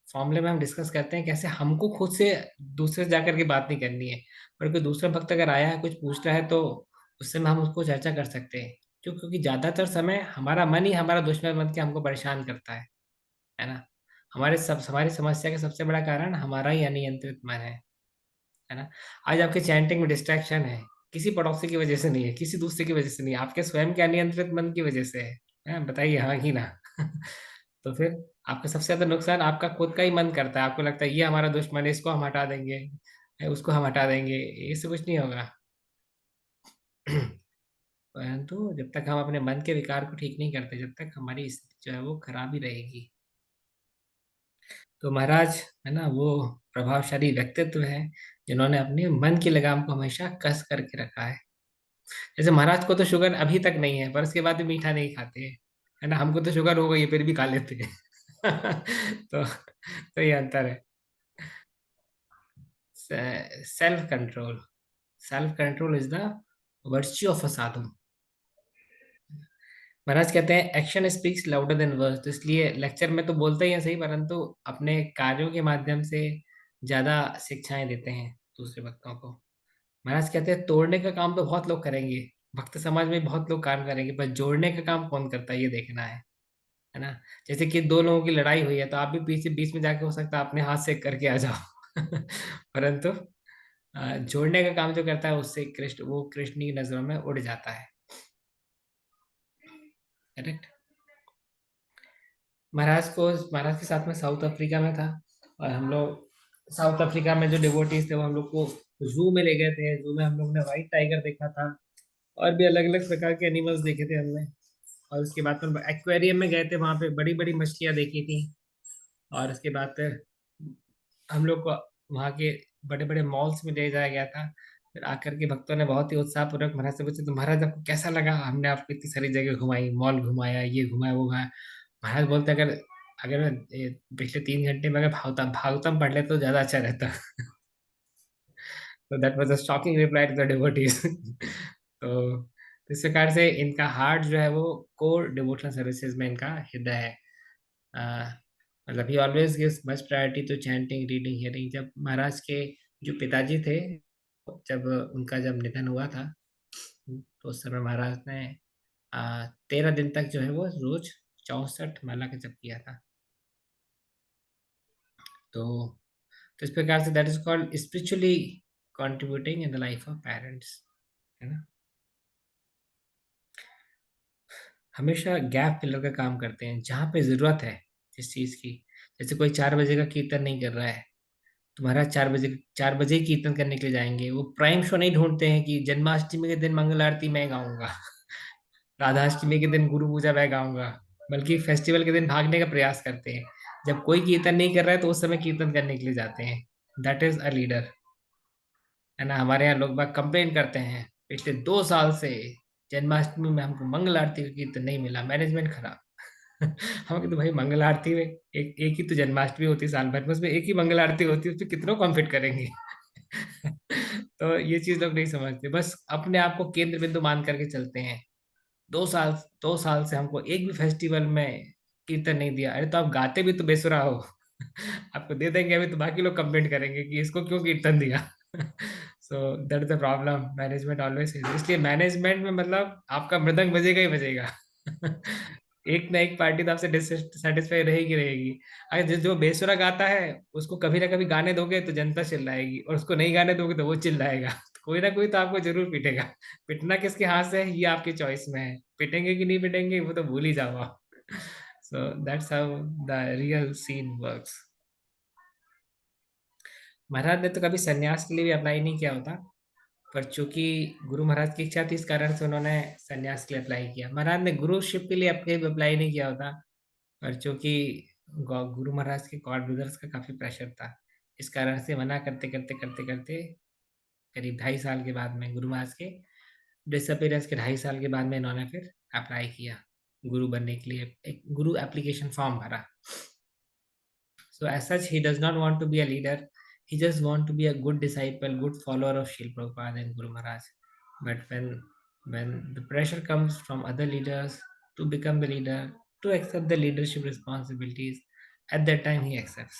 फॉर्मूले में हम डिस्कस करते हैं कैसे हमको खुद से दूसरे से जाकर के बात नहीं करनी है, पर कोई दूसरा भक्त अगर आया है कुछ पूछ रहा है तो उससे में हम उसको चर्चा कर सकते हैं। क्यों? क्योंकि ज्यादातर समय हमारा मन ही हमारा दुश्मन बन के हमको परेशान करता है ना? हमारी समस्या का सबसे बड़ा कारण हमारा ही अनियंत्रित मन है ना? आज आपके चैंटिंग में डिस्ट्रैक्शन है, किसी पड़ोसी की वजह से नहीं है, किसी दूसरे की वजह से नहीं है, आपके स्वयं के अनियंत्रित मन की वजह से है। बताइए, हाँ ही ना? तो फिर आपका सबसे ज्यादा नुकसान आपका खुद का ही मन करता है। आपको लगता है ये हमारा दुश्मन है, इसको हम हटा देंगे, उसको हम हटा देंगे, इससे कुछ नहीं होगा परंतु जब तक हम अपने मन के विकार को ठीक नहीं करते, जब तक हमारी स्थिति जो है वो खराब ही रहेगी। तो महाराज, है ना, वो प्रभावशाली व्यक्तित्व है जिन्होंने अपने मन की लगाम को हमेशा कस करके रखा है। जैसे महाराज को तो शुगर अभी तक नहीं है, पर उसके बाद भी मीठा नहीं खाते हैं, है ना? हमको तो शुगर हो गई है फिर भी खा लेते हैं तो ये अंतर है। Self control, self control is the virtue of a sadhu. Maharaj कहते हैं action speaks louder than words. तो इसलिए लेक्चर में तो बोलते ही हैं सही, परंतु अपने कार्यों के माध्यम से ज्यादा शिक्षाएं देते हैं दूसरे भक्तों को। महाराज कहते हैं तोड़ने का काम तो बहुत लोग करेंगे, भक्त समाज में बहुत लोग काम करेंगे, पर जोड़ने का काम कौन करता है ये देखना है ना? जैसे कि दो लोगों की लड़ाई हुई है, तो आप भी पीछे बीच में जाके हो सकता है अपने हाथ से करके आ जाओ परंतु जोड़ने का काम जो करता है उससे कृष्ण, वो कृष्ण की नजरों में उड़ जाता है। करेक्ट। महाराज के साथ में साउथ अफ्रीका में था, और हम लोग साउथ अफ्रीका में जो डिवोटीज थे वो हम लोग को जू में ले गए थे। जू में हम लोग ने व्हाइट टाइगर देखा था, और भी अलग अलग प्रकार के एनिमल्स देखे थे हमने। और उसके बाद हम एक्वेरियम में गए थे, वहां पे बड़ी बड़ी मछलियां देखी थी। और उसके बाद फिर हम लोग को वहाँ के बड़े बड़े मॉल्स में ले जाया गया था। फिर आकर के भक्तों ने बहुत ही उत्साहपूर्वक महाराज से पूछा, तो महाराज आपको कैसा लगा? हमने आपको इतनी सारी जगह घुमाई, मॉल घुमाया, ये घुमाया, वो घुमाया। महाराज बोलते अगर अगर मैं पिछले 3 घंटे में अगर भागवतम भागवतम पढ़ ले तो ज्यादा अच्छा रहता तो that was a shocking reply to the devotees तो इस प्रकार से इनका हार्ट जो है वो कोर डिवोशनल सर्विसेज में इनका हृदय है। अ, मतलब he always gives much priority to chanting, reading, hearing. जब महाराज के जो पिताजी थे, जब उनका जब निधन हुआ था, तो उस समय महाराज ने 13 दिन तक जो है वो रोज 64 माला का जप किया था। तो तो इस प्रकार say that is called spiritually contributing in the life of parents, है ना? हमेशा गैप फिलर का काम करते हैं जहाँ पे जरूरत है जिस चीज की। जैसे कोई 4 बजे का कीर्तन नहीं कर रहा है, तुम्हारा 4 बजे ही कीर्तन करने के लिए जाएंगे। वो प्राइम शो नहीं ढूंढते हैं कि जन्माष्टमी के दिन मंगल आरती मैं गाऊंगा राधाष्टमी के दिन गुरु पूजा मैं गाऊंगा, बल्कि फेस्टिवल के दिन भागने का प्रयास करते हैं। जब कोई कीर्तन नहीं कर रहा है तो उस समय कीर्तन करने के लिए जाते हैं। दैट इज अ लीडर, है ना? हमारे यहाँ लोग बाग कंप्लेन करते हैं पिछले 2 साल से जन्माष्टमी में हमको मंगल आरती का कीर्तन नहीं मिला, मैनेजमेंट खराब हम कहते भाई मंगल आरती में एक एक ही तो जन्माष्टमी होती है साल भर में, उसमें एक ही मंगल आरती होती है, उसमें कितनों कॉम्पीट करेंगे तो ये चीज लोग नहीं समझते, बस अपने आप को केंद्र बिंदु मान करके चलते हैं। 2 साल, 2 साल से हमको एक भी फेस्टिवल में कीर्तन नहीं दिया। अरे तो आप गाते भी तो बेसुरा हो। आपको दे देंगे अभी तो बाकी लोग कंप्लेंट करेंगे कि इसको क्यों कीर्तन दिया। सो that is the problem management always. इसलिए मैनेजमेंट में मतलब आपका मृदंग बजेगा ही बजेगा। एक ना एक पार्टी तो आपसे डिससेटिस्फाई रहेगी रहेगी। अगर जो बेसुरा गाता है उसको कभी ना कभी गाने दोगे तो जनता चिल्लाएगी, और उसको नहीं गाने दोगे तो वो चिल्लाएगा। तो कोई ना कोई तो आपको जरूर पीटेगा। पिटना किसके हाथ से है ये आपकी चॉइस में है, पिटेंगे कि नहीं पिटेंगे वो तो भूल ही जाओ आप। So that's how the real scene works. Maharaj ने तो कभी संन्यास के लिए भी अप्लाई नहीं किया होता, पर चूंकि गुरु महाराज की इच्छा थी इस कारण से उन्होंने संन्यास के लिए अप्लाई किया। महाराज ने गुरुशिप के लिए अपने अप्लाई नहीं किया होता, पर चूंकि गुरु महाराज के गॉड ब्रदर्स का काफी प्रेशर था, इस कारण से मना करते करते करते करते करीब 2.5 साल के बाद में, गुरु महाराज के डिसअपीयरेंस के 2.5 साल के बाद में इन्होंने फिर अप्लाई किया गुरु बनने के लिए, एक गुरु एप्लीकेशन फॉर्म भरा। So as such, he does not want to be a leader. He just want to be a good disciple, good follower of Srila Prabhupada and Guru Maharaj. But when the pressure comes from other leaders to become the leader, to accept the leadership responsibilities, at that time he accepts.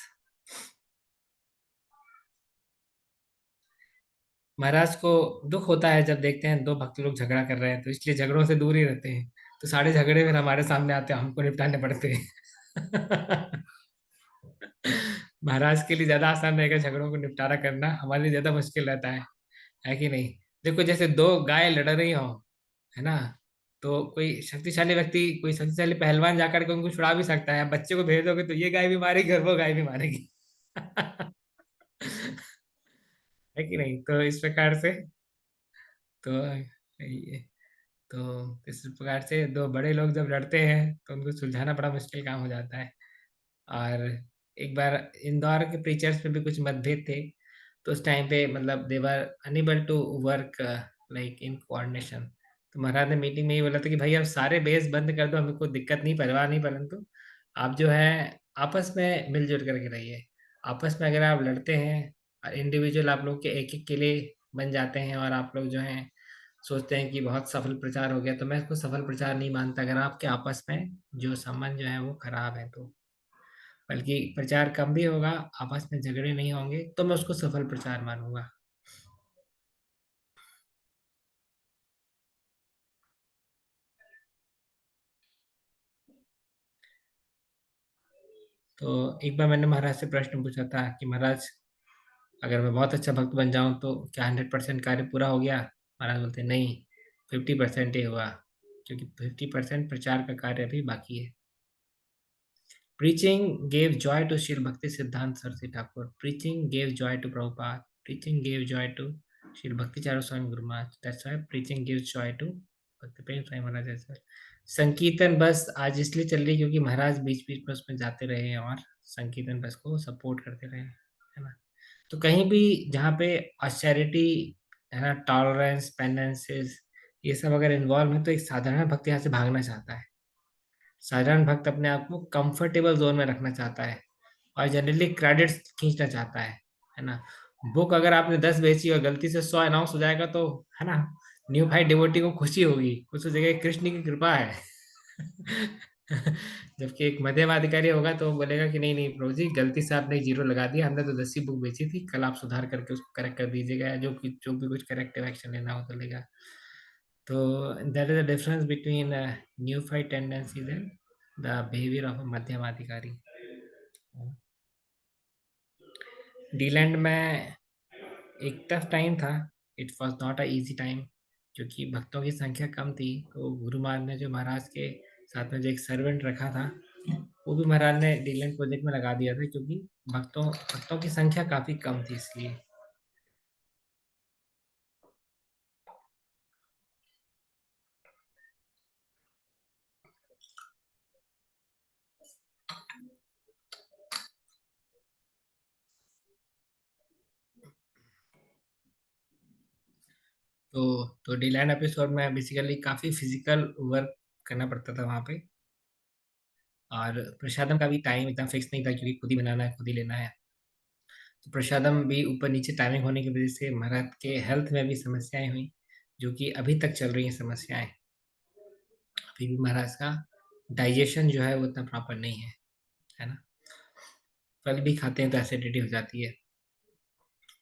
महाराज को दुख होता है जब देखते हैं दो भक्त लोग झगड़ा कर रहे हैं, तो इसलिए झगड़ों से दूर ही रहते हैं। तो सारे झगड़े फिर हमारे सामने आते हैं, हमको निपटाने पड़ते हैं। महाराज के लिए ज्यादा आसान रहेगा झगड़ों को निपटारा करना, हमारे लिए ज्यादा मुश्किल रहता है कि नहीं। देखो जैसे दो गाय लड़ रही हो, है ना, तो कोई शक्तिशाली व्यक्ति, कोई शक्तिशाली पहलवान जाकर के उनको छुड़ा भी सकता है। आप बच्चे को भेज दोगे तो ये गाय भी मारेगी और वो गाय भी मारेगी। है कि नहीं। तो इस प्रकार से, तो ये, तो इस प्रकार से दो बड़े लोग जब लड़ते हैं तो उनको सुलझाना बड़ा मुश्किल काम हो जाता है। और एक बार इंदौर के प्रीचर्स पे भी कुछ मतभेद थे, तो उस टाइम पे मतलब they were unable to work like in coordination. तो महाराज ने मीटिंग में ये बोला था कि भाई आप सारे बेस बंद कर दो, हमें कोई दिक्कत नहीं, परवाह नहीं, परंतु आप जो है आपस में मिलजुल करके रहिए। आपस में अगर आप लड़ते हैं, इंडिविजुअल आप लोग के एक एक किले बन जाते हैं, और आप लोग जो हैं सोचते हैं कि बहुत सफल प्रचार हो गया, तो मैं इसको सफल प्रचार नहीं मानता। अगर आपके आपस में जो संबंध जो है वो खराब है, तो बल्कि प्रचार कम भी होगा, आपस में झगड़े नहीं होंगे, तो मैं उसको सफल प्रचार मानूंगा। तो एक बार मैंने महाराज से प्रश्न पूछा था कि महाराज अगर मैं बहुत अच्छा भक्त बन जाऊं तो क्या 100% कार्य पूरा हो गया। महाराज बोलते नहीं, 50% ही हुआ, क्योंकि 50% प्रचार का कार्य अभी बाकी है। Preaching gave joy to Sri Bhakti Siddhanta Saraswati Thakur. Preaching gave joy to Prabhupada. Preaching gave joy to Sri Bhakti Charu Swami Guru Maharaj. That's why preaching gives joy to Bhakti Prem Swami Maharaj as well. संकीर्तन बस आज इसलिए चल रही है क्योंकि महाराज बीच बीच में उसमें जाते रहे हैं और संकीर्तन बस को सपोर्ट करते रहे, है ना। तो कहीं भी जहाँ पे ऑस्टेरिटी, है ना, टॉलरेंस, पेनेंसेस, ये सब अगर इन्वॉल्व है, तो एक साधारण भक्त यहाँ से भागना चाहता है। साधारण भक्त अपने आप को कंफर्टेबल जोन में रखना चाहता है, और जनरली क्रेडिट्स खींचना चाहता है ना। बुक अगर आपने 10 बेची और गलती से 100 अनाउंस हो जाएगा तो, है ना, न्यू फाइव डिवोटी को खुशी होगी, कुछ उस जगह कृष्ण की कृपा है। जबकि एक मध्यम अधिकारी होगा तो वो बोलेगा कि नहीं नहीं प्रभु जी, गलती से आपने जीरो लगा दिया, हमने तो 10 ही बुक बेची थी, कल आप सुधार करके उसको करेक्ट कर दीजिएगा, या जो भी कुछ करेक्टिव एक्शन लेना हो तो लेगा। तो that is the difference between new five tendencies and the behaviour of a मध्यम अधिकारी। डीलैंड में एक टफ टाइम था। It was not a easy time, क्योंकि भक्तों की संख्या कम थी। तो गुरु महाराज ने जो महाराज के साथ में जो एक सर्वेंट रखा था, वो भी महाराज ने डीलैंड प्रोजेक्ट में लगा दिया था, क्योंकि भक्तों की संख्या काफी कम थी इसलिए। तो डीलैंड एपिसोड में बेसिकली काफी फिजिकल वर्क करना पड़ता था वहाँ पे। और प्रसादम का भी टाइम इतना फिक्स नहीं था, क्योंकि खुद ही बनाना है खुद ही लेना है। तो प्रसादम भी ऊपर नीचे टाइमिंग होने की वजह से महाराज के हेल्थ में भी समस्याएं हुई, जो कि अभी तक चल रही हैं समस्याएं। अभी भी महाराज का डाइजेशन जो है वो उतना प्रॉपर नहीं है ना। फल भी खाते हैं तो एसिडिटी हो जाती है।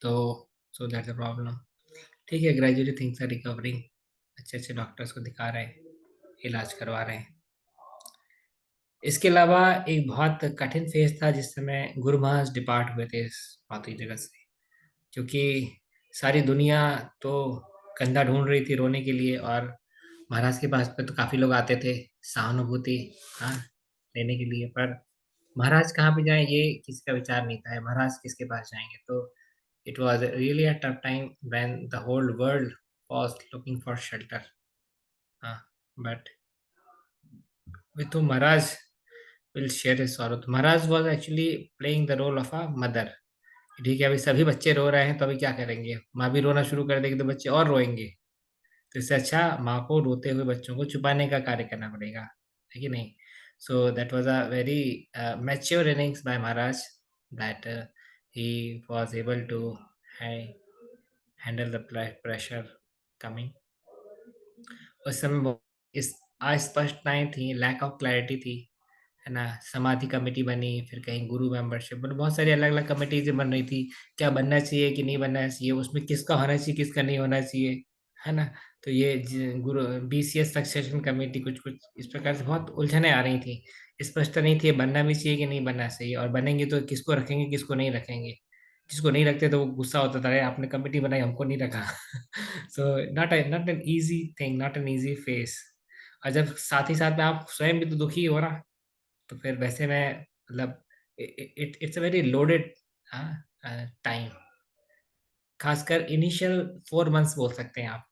तो सो दैट्स अ प्रॉब्लम। ठीक है, ग्रेजुअली थिंग्स आर रिकवरिंग। अच्छे अच्छे डॉक्टर्स को दिखा रहे हैं, इलाज करवा रहे हैं। इसके अलावा एक बहुत कठिन फेज था जिस समय गुरु महाराज डिपार्ट हुए थे इस भौतिक जगत से, क्योंकि सारी दुनिया तो कंधा ढूंढ रही थी रोने के लिए, और महाराज के पास पे तो काफी लोग आते थे सहानुभूति, हाँ, लेने के लिए। पर महाराज कहाँ पे जाएं ये किसी का विचार नहीं था, महाराज किसके पास जाएंगे। तो it was really a tough time when the whole world was looking for shelter. हाँ, but with whom Maharaj will share his sorrow. तो महाराज was actually playing the role of a mother. ठीक है, अभी सभी बच्चे रो रहे हैं तो अभी क्या करेंगे, माँ भी रोना शुरू कर देगी तो बच्चे और रोएंगे। तो इससे अच्छा माँ को रोते हुए बच्चों को छुपाने का कार्य करना पड़ेगा, है कि नहीं। सो that was a very mature innings bye Maharaj, that he was able to handle the pressure coming। उस समय इस अस्पष्टताएं थी, लैक ऑफ क्लैरिटी थी, है ना। समाधि कमेटी बनी, फिर कहीं गुरु मेंबरशिप बनी, बहुत सारी अलग अलग कमेटीज बन रही थी। क्या बनना चाहिए कि नहीं बनना चाहिए, उसमें किसका होना चाहिए किसका नहीं होना चाहिए, है ना। तो ये गुरु BCS सक्सेशन कमेटी, कुछ कुछ इस प्रकार से बहुत उलझने आ रही थी। स्पष्टता नहीं थी बनना भी चाहिए कि नहीं बनना चाहिए, और बनेंगे तो किसको रखेंगे किसको नहीं रखेंगे। जिसको नहीं रखते तो वो गुस्सा होता था, अरे आपने कमेटी बनाई हमको नहीं रखा। So not an easy thing, not an easy face. और जब साथ ही साथ में आप स्वयं भी तो दुखी हो रहा, तो फिर वैसे में मतलब it's a very loaded time. खासकर इनिशियल 4 मंथ्स बोल सकते हैं आप।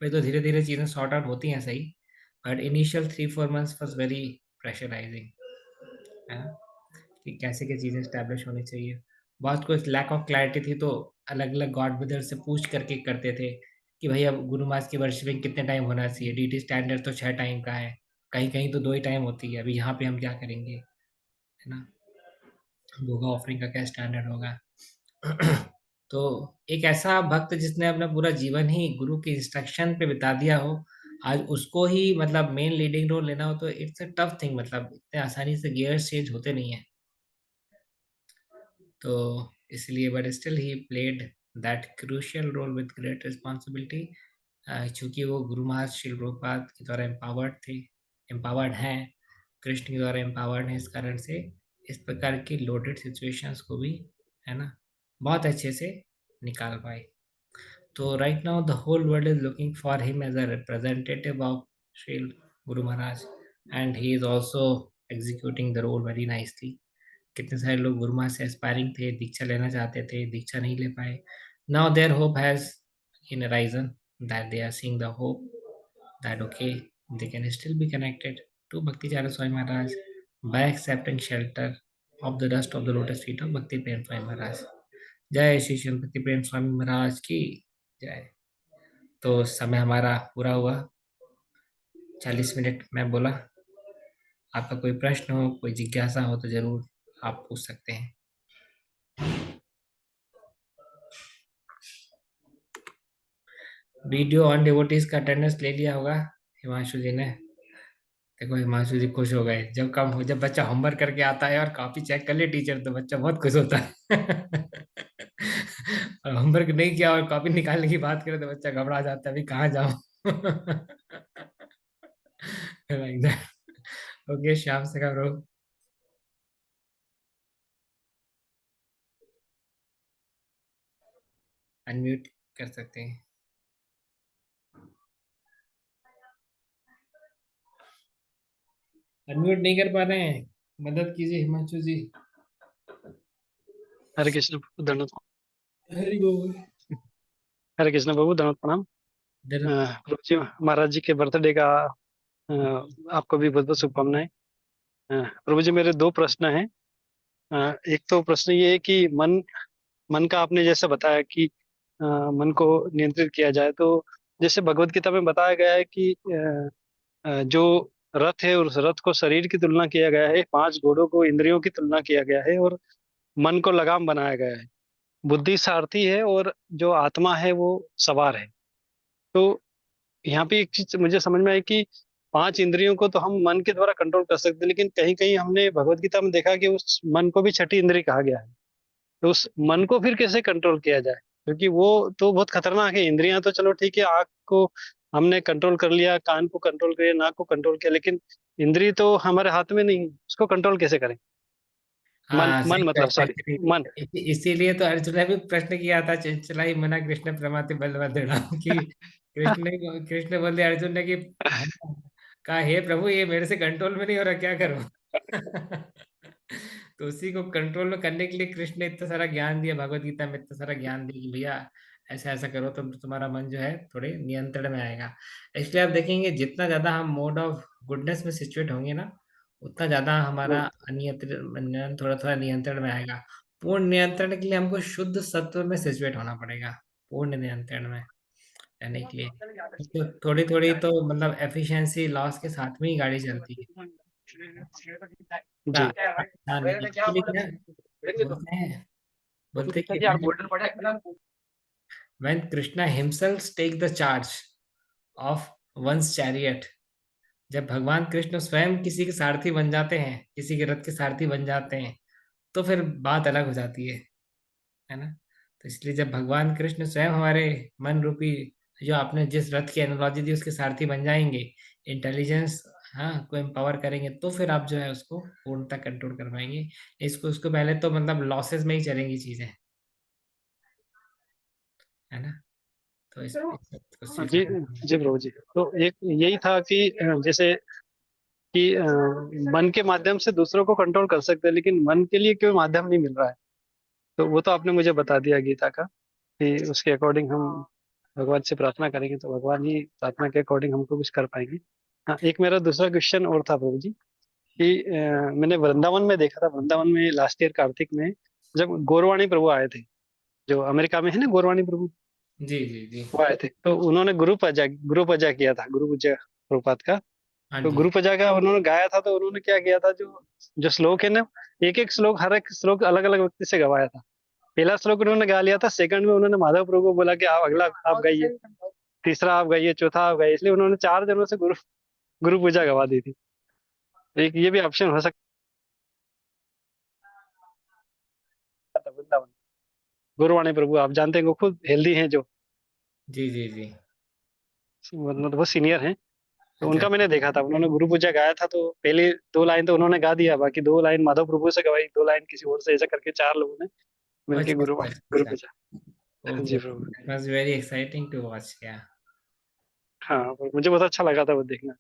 फिर तो धीरे धीरे चीज़ें सॉर्ट आउट होती हैं सही, but initial 3-4 months was very pressurising, है ना। कि कैसे क्या चीज़ें स्टैब्लिश होनी चाहिए। बहुत कुछ लैक ऑफ क्लैरिटी थी, तो अलग अलग गॉड ब्रदर से पूछ करके करते थे कि भाई अब गुरु मास की वर्शिपिंग कितने टाइम होना चाहिए। DT स्टैंडर्ड तो 6 टाइम का है, कहीं कहीं तो 2 ही टाइम होती है, अभी यहाँ पे हम क्या करेंगे, है ना। भोगा ऑफरिंग का क्या स्टैंडर्ड होगा। तो एक ऐसा भक्त जिसने अपना पूरा जीवन ही गुरु के इंस्ट्रक्शन पे बिता दिया हो, आज उसको ही मतलब मेन लीडिंग रोल लेना हो, तो इट्स अ टफ थिंग। मतलब इतने आसानी से गियर्स चेंज होते नहीं है। तो इसलिए but still he played that crucial role with great responsibility. चूंकि वो गुरु महाराज श्रील प्रभुपाद के द्वारा एम्पावर्ड थे, एम्पावर्ड हैं, कृष्ण के द्वारा एम्पावर्ड हैं, इस कारण से इस प्रकार की लोडेड सिचुएशंस को भी, है ना, बहुत अच्छे से निकाल पाए। तो right now the whole world is looking for him as a representative of Sri Guru Maharaj, and he is also executing the role very nicely। कितने सारे लोग गुरु महाराज से एस्पायरिंग थे, दीक्षा लेना चाहते थे, दीक्षा नहीं ले पाए। Now their hope has in arisen, that they are seeing the hope that okay, they can still be connected to Bhakti Chandra Swami Maharaj by accepting shelter of the dust of the lotus feet of Bhakti Prem Swami Maharaj। जय श्री श्री भक्ति प्रेम स्वामी महाराज की जय। तो समय हमारा पूरा हुआ, 40 minute मैं बोला। आपका कोई प्रश्न हो, कोई जिज्ञासा हो तो जरूर आप पूछ सकते हैं। वीडियो ऑन डिवोटीज का अटेंडेंस ले लिया होगा हिमांशु जी ने। देखो हिमांशु जी खुश हो गए, जब बच्चा होमवर्क करके आता है और कॉपी चेक कर ले टीचर, तो बच्चा बहुत खुश होता है। और होमवर्क नहीं किया और कॉपी निकालने की बात करे तो बच्चा घबरा जाता है, अभी कहाँ जाऊं। Like that. ओके, श्याम से करो। अनम्यूट कर सकते हैं। अनम्यूट नहीं कर पा रहे हैं, मदद कीजिए हिमांशु जी। हरे कृष्ण प्रभु, दंडवत। हरि बोल। हरे कृष्ण प्रभु, दंडवत प्रणाम। दर प्रभु जी, महाराज जी के बर्थडे का आपको भी बहुत बहुत शुभकामनाएं। प्रभु जी, मेरे दो प्रश्न हैं। एक तो प्रश्न ये है कि मन मन का आपने जैसे बताया कि मन को नियंत्रित किया जाए, तो जैसे भगवत गीता में बताया गया है कि जो रथ है उस रथ को शरीर की तुलना किया गया है, 5 घोड़ों को इंद्रियों की तुलना किया गया है, और मन को लगाम बनाया गया है। बुद्धि सारथी है और जो आत्मा है वो सवार है। तो यहाँ पे एक चीज मुझे समझ में आई कि पांच इंद्रियों को तो हम मन के द्वारा कंट्रोल कर सकते हैं, लेकिन कहीं कहीं हमने भगवत गीता में देखा कि उस मन को भी छठी इंद्रिय कहा गया है। तो उस मन को फिर कैसे कंट्रोल किया जाए, क्योंकि वो तो बहुत खतरनाक है। इंद्रियां तो चलो ठीक है, आंख को हमने कंट्रोल कर लिया, कान को कंट्रोल कर लिया, नाक को कंट्रोल किया, लेकिन इंद्रिय तो हमारे हाथ में नहीं है, उसको कंट्रोल कैसे करें? मन हाँ मन सही मतलब, कहा। सॉरी, एक्चुअली मन। इसीलिए तो अर्जुन ने भी प्रश्न किया था, चंचला ही मना कृष्ण प्रमाति बलभद्र कि कृष्ण बोले अर्जुन ने कि कहा हे प्रभु ये मेरे से कंट्रोल में नहीं हो रहा, क्या करूं? तो उसी को कंट्रोल में करने के लिए कृष्ण ने इतना सारा ज्ञान दिया, भगवत गीता में इतना सारा ज्ञान दिया कि भैया ऐसा ऐसा करो तो तुम्हारा मन जो है थोड़े नियंत्रण में आएगा। इसलिए आप देखेंगे जितना ज्यादा हम मोड ऑफ गुडनेस में सिचुएट होंगे ना, उतना ज्यादा हमारा अनियंत्रण थोड़ा थोड़ा नियंत्रण में आएगा। पूर्ण नियंत्रण के लिए हमको शुद्ध सत्व में सिचुएट होना पड़ेगा, पूर्ण नियंत्रण में रहने के लिए। तो थोड़ी थोड़ी तो मतलब एफिशिएंसी लॉस के साथ में ही गाड़ी चलती है। जी। हाँ नहीं एक्चुअली क्या बोलते हैं कि when Krishna himself take the charge of one's chariot, जब भगवान कृष्ण स्वयं किसी के सारथी बन जाते हैं, किसी के रथ के सारथी बन जाते हैं, तो फिर बात अलग हो जाती है ना। तो इसलिए जब भगवान कृष्ण स्वयं हमारे मन रूपी, जो आपने जिस रथ की एनालॉजी दी उसके सारथी बन जाएंगे, इंटेलिजेंस हाँ को एम्पावर करेंगे, तो फिर आप जो है उसको पूर्णतः कंट्रोल कर पाएंगे। इसको उसको पहले तो मतलब लॉसेस में ही चलेंगी चीजें, है ना। तो इसको जी स्वीकार करना जी प्रभु जी, तो एक यही था कि जैसे कि मन के माध्यम से दूसरों को कंट्रोल कर सकते हैं, लेकिन मन के लिए कोई माध्यम नहीं मिल रहा है। तो वो तो आपने मुझे बता दिया गीता का, कि उसके अकॉर्डिंग हम भगवान से प्रार्थना करेंगे तो भगवान ही प्रार्थना के अकॉर्डिंग हमको कुछ कर पाएंगे। हाँ, एक मेरा दूसरा क्वेश्चन और था प्रभु जी, कि मैंने वृंदावन में देखा था, वृंदावन में लास्ट ईयर कार्तिक में जब गौरवाणी प्रभु आए थे, जो अमेरिका में है ना गौरवाणी प्रभु, जी जी जी। वो आए थे, तो उन्होंने गुरु पूजा किया था, गुरु पूजा प्रभुपाद का। हाँ तो जी। गुरु पूजा का उन्होंने गाया था, तो उन्होंने क्या किया था, जो जो श्लोक है ना, एक एक श्लोक, हर एक श्लोक अलग अलग व्यक्ति से गवाया था। पहला श्लोक उन्होंने गा लिया था, सेकंड में उन्होंने माधव प्रभु को बोला कि आप अगला आप गाइए, तीसरा आप गाइए, चौथा आप गाइए, इसलिए उन्होंने चार जनों से गुरु गुरु पूजा गवा दी थी। एक ये भी ऑप्शन हो सकता था वृंदावन। गुरुवाणी प्रभु आप जानते हैं, वो खुद हेल्दी हैं, जो जी जी जी। मतलब वो सीनियर हैं। तो अच्छा उनका अच्छा। मैंने देखा था, उन्होंने गुरु पूजा गाया था, तो पहले दो लाइन तो उन्होंने गा दिया, बाकी दो लाइन माधव प्रभु से गवाई, दो लाइन किसी और से, ऐसा करके चार लोगों ने मिलके अच्छा गुरु अच्छा गुरु अच्छा। पूजा। ओके जी ओके, प्रभु। It was very exciting to watch yeah. हाँ, पर मुझे बहुत अच्छा लगा था वो देखना।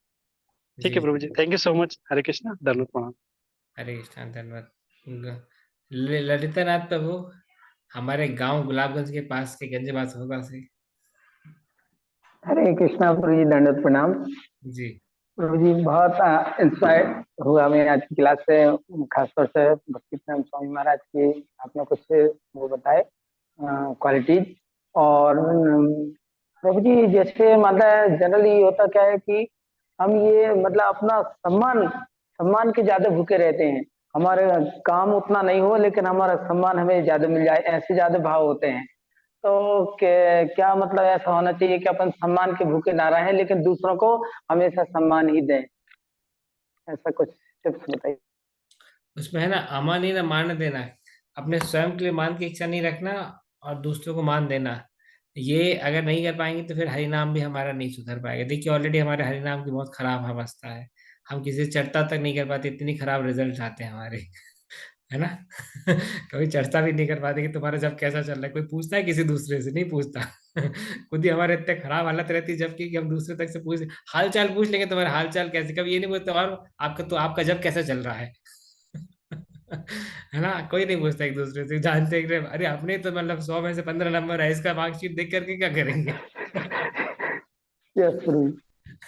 ठीक है जी प्रभु जी, थैंक यू सो मच, हरे कृष्णा, धन्यवाद, प्रणाम। हरे कृष्णा धन्यवाद। ललिता नाथ प्रभु हमारे गांव गुलाबगंज के पास के गंजबास होगा से। हरे कृष्णा प्रभु जी, दंडवत प्रणाम। जी प्रभु जी बहुत इंस्पायर हुआ मैं आज की क्लास से, खासतौर से भक्ति प्रणाम स्वामी महाराज की आपने कुछ वो बताए क्वालिटीज। और प्रभु जी जैसे मतलब जनरली होता क्या है कि हम ये मतलब अपना सम्मान सम्मान के ज्यादा भूखे रहते हैं। हमारे काम उतना नहीं हो लेकिन हमारा सम्मान हमें ज्यादा मिल जाए, ऐसे ज्यादा भाव होते हैं। तो क्या मतलब ऐसा होना चाहिए कि अपन सम्मान के भूखे ना रहें लेकिन दूसरों को हमेशा सम्मान ही दें? ऐसा कुछ टिप्स बताइए। उसमें है ना, अमान ही ना मान देना, अपने स्वयं के लिए मान की इच्छा नहीं रखना और दूसरों को मान देना। ये अगर नहीं कर पाएंगे तो फिर हरिनाम भी हमारा नहीं सुधर पाएगा। देखिए ऑलरेडी हमारे हरिनाम की बहुत खराब अवस्था है, हम किसी से चर्चा तक नहीं कर पाते, इतनी खराब रिजल्ट आते हैं हमारे, है ना। कभी चर्चा भी नहीं कर पाते कि तुम्हारा जब कैसा चल रहा है, कोई पूछता है किसी दूसरे से? नहीं पूछता। खुद ही हमारे इतने खराब हालत रहती है जबकि कि हम दूसरे तक से पूछ, हाल चाल पूछ लेंगे, तुम्हारा हाल चाल कैसे, कभी ये नहीं पूछते और आपका तो आपका जब कैसा चल रहा है। है ना, कोई नहीं पूछता एक दूसरे से, जानते हैं कि अरे अपने तो मतलब 100 में से 15 नंबर है, इसका मार्कशीट देख करके क्या करेंगे। यस प्रभु।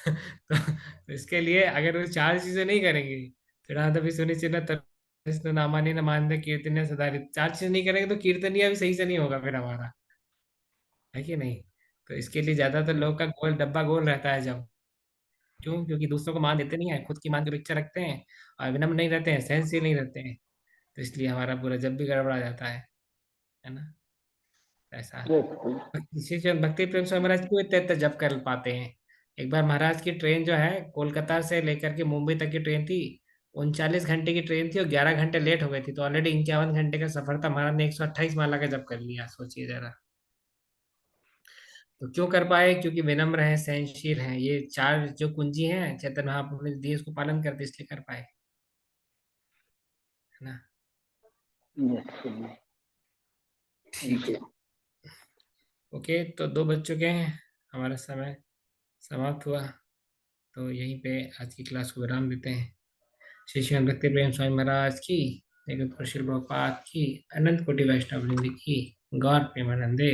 तो इसके लिए अगर वो चार चीजें नहीं करेंगे, फिर सुनिश्चित न नामानी न मान कीर्तनिया सदारित, चार चीजें नहीं करेंगे तो कीर्तनिया भी सही से नहीं होगा फिर हमारा, है कि नहीं। तो इसके लिए ज्यादातर लोग का गोल डब्बा गोल रहता है जब, क्यों? क्योंकि दूसरों को मान देते नहीं है, खुद की मान की अपेक्षा रखते हैं और विनम्र नहीं रहते हैं, सहनशील नहीं रहते हैं। तो इसलिए हमारा पूरा जब भी गड़बड़ा जाता है ना। ऐसा। बिल्कुल। श्री चंद भक्ति प्रेम स्वामी महाराज क्यों इतने इतने जप कर पाते हैं? एक बार महाराज की ट्रेन जो है कोलकाता से लेकर के मुंबई तक की ट्रेन थी, 39 घंटे की ट्रेन थी और 11 घंटे लेट हो गई थी, तो ऑलरेडी 51 घंटे का सफर था, महाराज ने 128 माला का जप कर लिया, सोचिए जरा। तो क्यों कर पाए? क्योंकि विनम्र है, सहनशील है, ये चार जो कुंजी हैं चैतन्य महाप्रभु ने दी, इसको पालन करते इसलिए कर पाए, है ना। यस ठीक जी। है। ओके, तो 2 बज चुके हैं, हमारा समय समाप्त हुआ, तो यहीं पे आज की क्लास को विराम देते हैं। श्री श्री भक्ति प्रेम स्वामी महाराज की, जगत श्री प्रभुपाद की, अनंत कोटि वैष्णव वृंद की, गौर प्रेमानंदे।